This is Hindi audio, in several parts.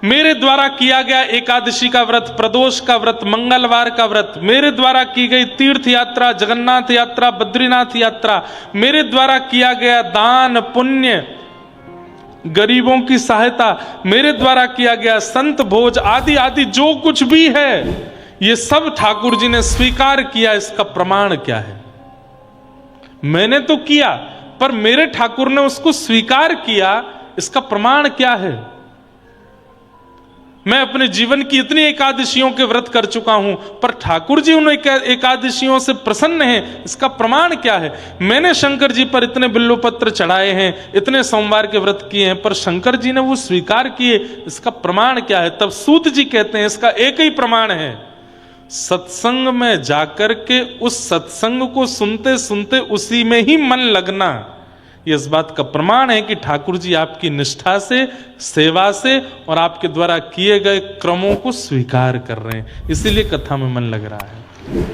मेरे द्वारा किया गया एकादशी का व्रत, प्रदोष का व्रत, मंगलवार का व्रत, मेरे द्वारा की गई तीर्थ यात्रा, जगन्नाथ यात्रा, बद्रीनाथ यात्रा, मेरे द्वारा किया गया दान पुण्य, गरीबों की सहायता, मेरे द्वारा किया गया संत भोज आदि आदि जो कुछ भी है, ये सब ठाकुर जी ने स्वीकार किया। इसका प्रमाण क्या है? मैंने तो किया, पर मेरे ठाकुर ने उसको स्वीकार किया, इसका प्रमाण क्या है? मैं अपने जीवन की इतनी एकादशियों के व्रत कर चुका हूं, पर ठाकुर जी उन एकादशियों से प्रसन्न हैं, इसका प्रमाण क्या है? मैंने शंकर जी पर इतने बिल्वपत्र चढ़ाए हैं, इतने सोमवार के व्रत किए हैं, पर शंकर जी ने वो स्वीकार किए, इसका प्रमाण क्या है? तब सूत जी कहते हैं इसका एक ही प्रमाण है, सत्संग में जाकर के उस सत्संग को सुनते सुनते उसी में ही मन लगना, ये इस बात का प्रमाण है कि ठाकुर जी आपकी निष्ठा से, सेवा से और आपके द्वारा किए गए क्रमों को स्वीकार कर रहे हैं, इसीलिए कथा में मन लग रहा है।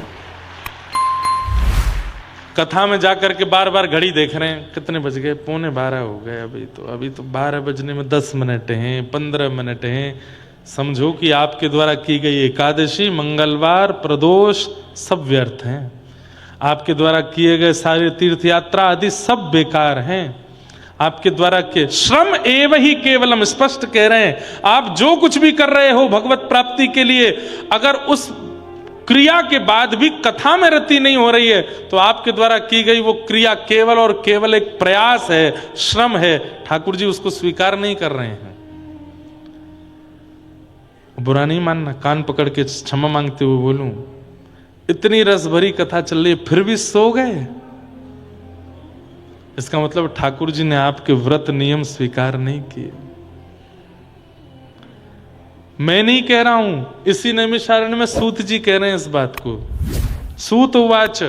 कथा में जाकर के बार बार घड़ी देख रहे हैं, कितने बज गए? 11:45 हो गए। अभी तो 12 बजने में 10 मिनट हैं, 15 मिनट हैं। समझो कि आपके द्वारा की गई एकादशी, मंगलवार, प्रदोष सब व्यर्थ हैं। आपके द्वारा किए गए सारे तीर्थ यात्रा आदि सब बेकार हैं। आपके द्वारा के श्रम एवं ही केवलम, स्पष्ट कह रहे हैं, आप जो कुछ भी कर रहे हो भगवत प्राप्ति के लिए, अगर उस क्रिया के बाद भी कथा में रति नहीं हो रही है, तो आपके द्वारा की गई वो क्रिया केवल और केवल एक प्रयास है, श्रम है। ठाकुर जी उसको स्वीकार नहीं कर रहे हैं। बुरा नहीं मानना, कान पकड़ के क्षमा मांगते हुए बोलूं, इतनी रस भरी कथा चल रही है फिर भी सो गए, इसका मतलब ठाकुर जी ने आपके व्रत नियम स्वीकार नहीं किए। मैं नहीं कह रहा हूं, इसी नैमिषारण्य में सूत जी कह रहे हैं इस बात को। सूत उवाच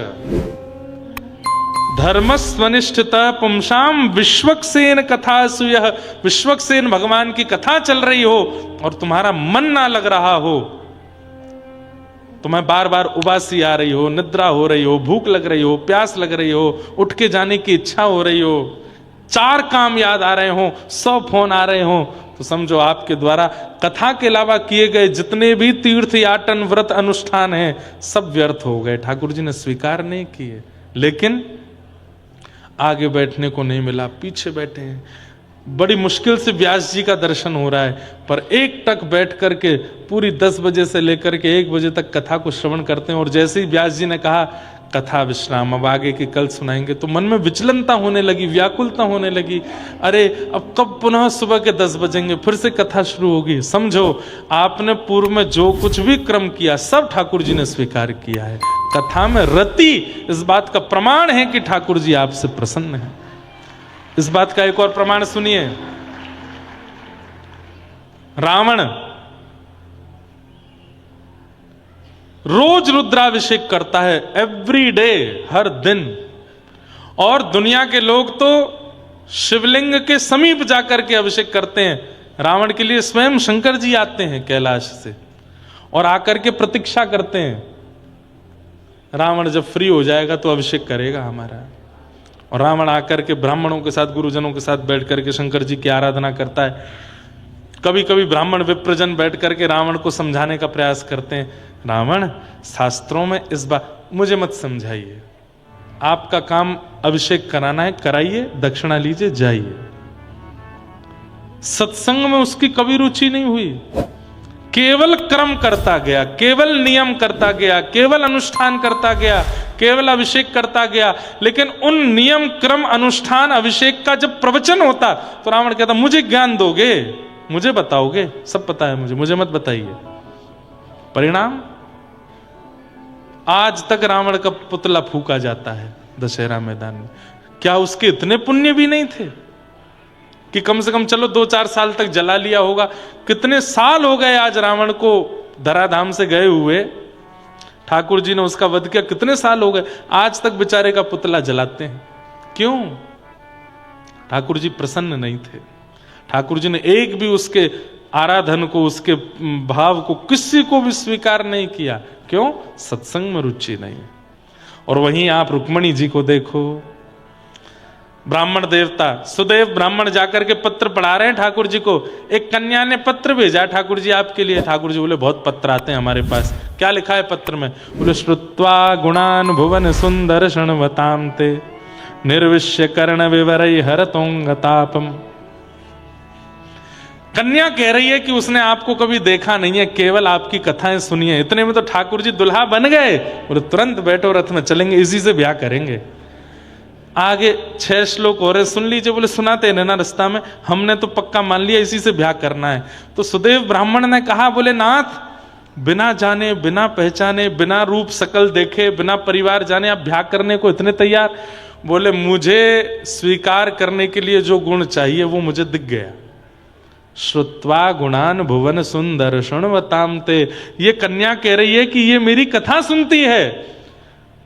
धर्मस्वनिष्ठता पुंसाम विश्वक्सेन कथा सुयः, विश्वक्सेन भगवान की कथा चल रही हो और तुम्हारा मन ना लग रहा हो, तुम्हें बार बार उबासी आ रही हो, निद्रा हो रही हो, भूख लग रही हो, प्यास लग रही हो, उठ के जाने की इच्छा हो रही हो, 4 काम याद आ रहे हो, 100 फोन आ रहे हो, तो समझो आपके द्वारा कथा के अलावा किए गए जितने भी तीर्थ याटन व्रत अनुष्ठान हैं सब व्यर्थ हो गए। ठाकुर जी ने स्वीकार नहीं किए। लेकिन आगे बैठने को नहीं मिला, पीछे बैठे हैं। बड़ी मुश्किल से व्यास जी का दर्शन हो रहा है, पर एक टक बैठ करके पूरी 10 बजे से लेकर के 1 बजे तक कथा को श्रवण करते हैं। और जैसे ही व्यास जी ने कहा कथा विश्राम, अब आगे की कल सुनाएंगे, तो मन में विचलनता होने लगी, व्याकुलता होने लगी। अरे अब कब पुनः सुबह के 10 बजेंगे, फिर से कथा शुरू होगी। समझो आपने पूर्व में जो कुछ भी क्रम किया सब ठाकुर जी ने स्वीकार किया है। कथा में रति इस बात का प्रमाण है कि ठाकुर जी आपसे प्रसन्न है। इस बात का एक और प्रमाण सुनिए। रावण रोज रुद्राभिषेक करता है, एवरी डे, हर दिन, और दुनिया के लोग तो शिवलिंग के समीप जाकर के अभिषेक करते हैं। रावण के लिए स्वयं शंकर जी आते हैं कैलाश से और आकर के प्रतीक्षा करते हैं, रावण जब फ्री हो जाएगा तो अभिषेक करेगा हमारा। और रावण आकर के ब्राह्मणों के साथ, गुरुजनों के साथ बैठ करके शंकर जी की आराधना करता है। कभी कभी ब्राह्मण विप्रजन बैठ करके रावण को समझाने का प्रयास करते हैं, रावण शास्त्रों में इस बात मुझे मत समझाइए, आपका काम अभिषेक कराना है, कराइए, दक्षिणा लीजिए, जाइए। सत्संग में उसकी कभी रुचि नहीं हुई, केवल क्रम करता गया, केवल नियम करता गया, केवल अनुष्ठान करता गया, केवल अभिषेक करता गया। लेकिन उन नियम, क्रम, अनुष्ठान, अभिषेक का जब प्रवचन होता तो रावण कहता, मुझे ज्ञान दोगे, मुझे बताओगे, सब पता है मुझे मत बताइए। परिणाम आज तक रावण का पुतला फूका जाता है दशहरा मैदान में। क्या उसके इतने पुण्य भी नहीं थे कि कम से कम चलो 2-4 साल तक जला लिया होगा? कितने साल हो गए आज रावण को धराधाम से गए हुए, ठाकुर जी ने उसका वध किया, कितने साल हो गए, आज तक बेचारे का पुतला जलाते हैं। क्यों? ठाकुर जी प्रसन्न नहीं थे। ठाकुर जी ने एक भी उसके आराधन को, उसके भाव को किसी को भी स्वीकार नहीं किया। क्यों? सत्संग में रुचि नहीं। और वहीं आप रुक्मणी जी को देखो, ब्राह्मण देवता सुदेव ब्राह्मण जाकर के पत्र पढ़ा रहे हैं ठाकुर जी को। एक कन्या ने पत्र भेजा ठाकुर जी आपके लिए। ठाकुर जी बोले बहुत पत्र आते हैं हमारे पास, क्या लिखा है पत्र में? बोले श्रुत्वा गुणान भुवन सुंदर शृण्वताम ते निर्विश्य कर्ण विवरई हरतोंगतापम। कन्या कह रही है कि उसने आपको कभी देखा नहीं है, केवल आपकी कथाएं सुनी है। इतने में तो ठाकुर जी दुल्हा बन गए। बोले तुरंत बैठो, रथ में चलेंगे, इसी से ब्याह करेंगे। आगे 6 श्लोक और सुन लीजिए। बोले सुनाते हैं ना रास्ता में, हमने तो पक्का मान लिया इसी से ब्याह करना है। तो सुदेव ब्राह्मण ने कहा, बोले नाथ बिना जाने, बिना पहचाने, बिना रूप सकल देखे, बिना परिवार जाने आप ब्याह करने को इतने तैयार? बोले मुझे स्वीकार करने के लिए जो गुण चाहिए वो मुझे दिख गया। श्रुत्वा गुणान भुवन सुंदर शृण्वताम ते। ये कन्या कह रही है कि ये मेरी कथा सुनती है,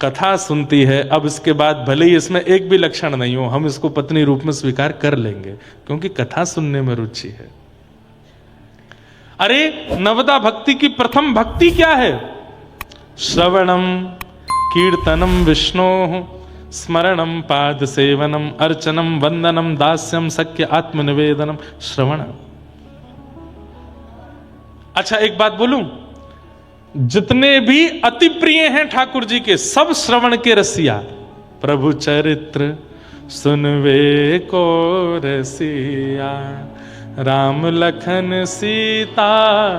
कथा सुनती है। अब इसके बाद भले ही इसमें एक भी लक्षण नहीं हो, हम इसको पत्नी रूप में स्वीकार कर लेंगे, क्योंकि कथा सुनने में रुचि है। अरे नवदा भक्ति की प्रथम भक्ति क्या है? श्रवणम कीर्तनम विष्णो स्मरणम पाद सेवनम अर्चनम वंदनम दास्यम सख्य आत्मनिवेदनम श्रवण। अच्छा एक बात बोलूं, जितने भी अति प्रिय हैं ठाकुर जी के, सब श्रवण के रसिया। प्रभु चरित्र सुनवे को रसिया, राम लखन सीता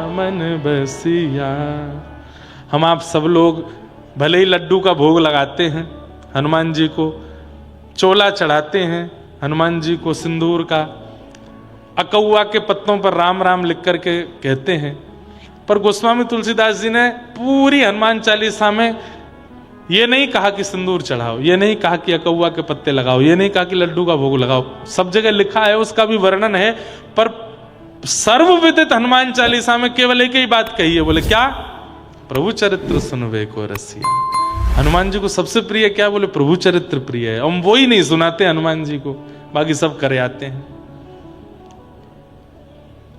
मन बसिया। हम आप सब लोग भले ही लड्डू का भोग लगाते हैं, हनुमान जी को चोला चढ़ाते हैं, हनुमान जी को सिंदूर का, अकौआ के पत्तों पर राम राम लिख करके कहते हैं, पर गोस्वामी तुलसीदास जी ने पूरी हनुमान चालीसा में ये नहीं कहा कि सिंदूर चढ़ाओ, ये नहीं कहा कि अकौआ के पत्ते लगाओ, ये नहीं कहा कि लड्डू का भोग लगाओ। सब जगह लिखा है, उसका भी वर्णन है, पर सर्वविदित हनुमान चालीसा में केवल एक ही बात कही है। बोले क्या? प्रभु चरित्र सुनवे को रसिया। हनुमान जी को सबसे प्रिय क्या? बोले प्रभु चरित्र प्रिय है। हम वो ही नहीं सुनाते हनुमान जी को, बाकी सब करे आते हैं।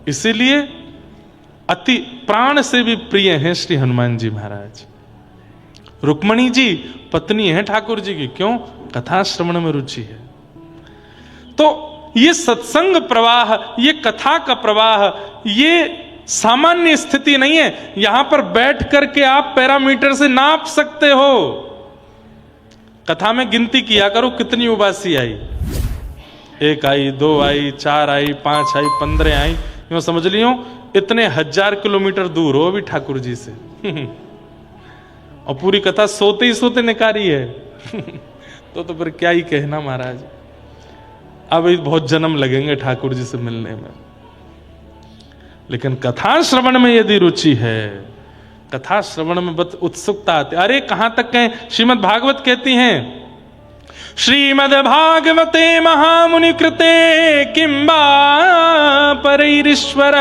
इसीलिए अति प्राण से भी प्रिय हैं श्री हनुमान जी महाराज। रुक्मणी जी पत्नी है ठाकुर जी की, क्यों? कथा श्रवण में रुचि है। तो ये सत्संग प्रवाह, ये कथा का प्रवाह, ये सामान्य स्थिति नहीं है। यहां पर बैठ करके आप पैरामीटर से नाप सकते हो। कथा में गिनती किया करो कितनी उबासी आई, 1 आई, 2 आई, 4 आई, 5 आई, 15 आई, यूं समझ लियो इतने 1000 किलोमीटर दूर हो अभी ठाकुर जी से और पूरी कथा सोते ही सोते निकारी है तो फिर क्या ही कहना महाराज। अब बहुत जन्म लगेंगे ठाकुर जी से मिलने में, लेकिन कथा श्रवण में यदि रुचि है, कथा श्रवण में बस उत्सुकता आती। अरे कहां तक कहें, श्रीमद् भागवत कहती हैं, श्रीमद् भागवते महामुनि कृते किंबा परैरीश्वर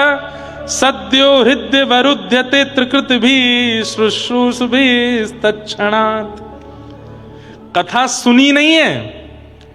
सद्यो हृदय वरुध्यते त्रिकृत भी शुश्रूषुभि तत्क्षणात्। कथा सुनी नहीं है,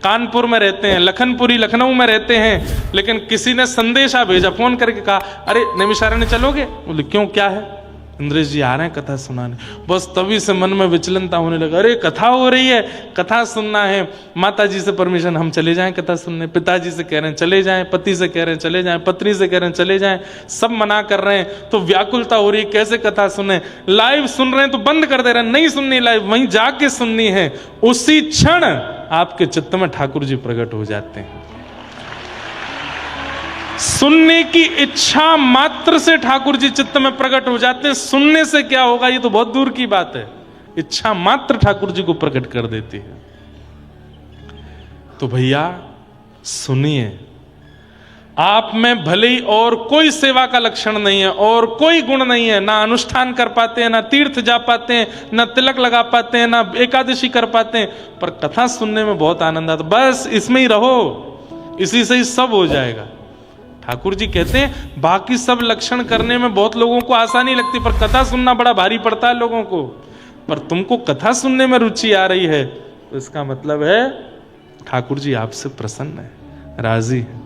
कानपुर में रहते हैं, लखनपुरी लखनऊ में रहते हैं, लेकिन किसी ने संदेशा भेजा, फोन करके कहा अरे नैमिषारण्य चलोगे? बोले क्यों, क्या है? इंद्रेश जी आ रहे हैं कथा सुनाने। बस तभी से मन में विचलनता होने लगा, अरे कथा हो रही है, कथा सुनना है। माता जी से परमिशन, हम चले जाएं कथा सुनने, पिताजी से कह रहे हैं चले जाएं, पति से कह रहे हैं चले जाएं, पत्नी से कह रहे हैं चले जाएं, सब मना कर रहे हैं, तो व्याकुलता हो रही है कैसे कथा सुने। लाइव सुन रहे हैं तो बंद कर दे रहे हैं, नहीं सुननी लाइव, वहीं जाके सुननी है। उसी क्षण आपके चित्त में ठाकुर जी प्रकट हो जाते हैं। सुनने की इच्छा मात्र से ठाकुर जी चित्त में प्रकट हो जाते हैं। सुनने से क्या होगा ये तो बहुत दूर की बात है, इच्छा मात्र ठाकुर जी को प्रकट कर देती है। तो भैया सुनिए, आप में भले ही और कोई सेवा का लक्षण नहीं है और कोई गुण नहीं है, ना अनुष्ठान कर पाते हैं, ना तीर्थ जा पाते हैं, ना तिलक लगा पाते हैं, ना एकादशी कर पाते हैं, पर कथा सुनने में बहुत आनंद आता। बस इसमें ही रहो, इसी से ही सब हो जाएगा। ठाकुर जी कहते हैं बाकी सब लक्षण करने में बहुत लोगों को आसानी लगती, पर कथा सुनना बड़ा भारी पड़ता है लोगों को। पर तुमको कथा सुनने में रुचि आ रही है, तो इसका मतलब है ठाकुर जी आपसे प्रसन्न है, राजी है,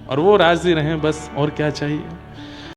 और वो राजी रहें बस, और क्या चाहिए।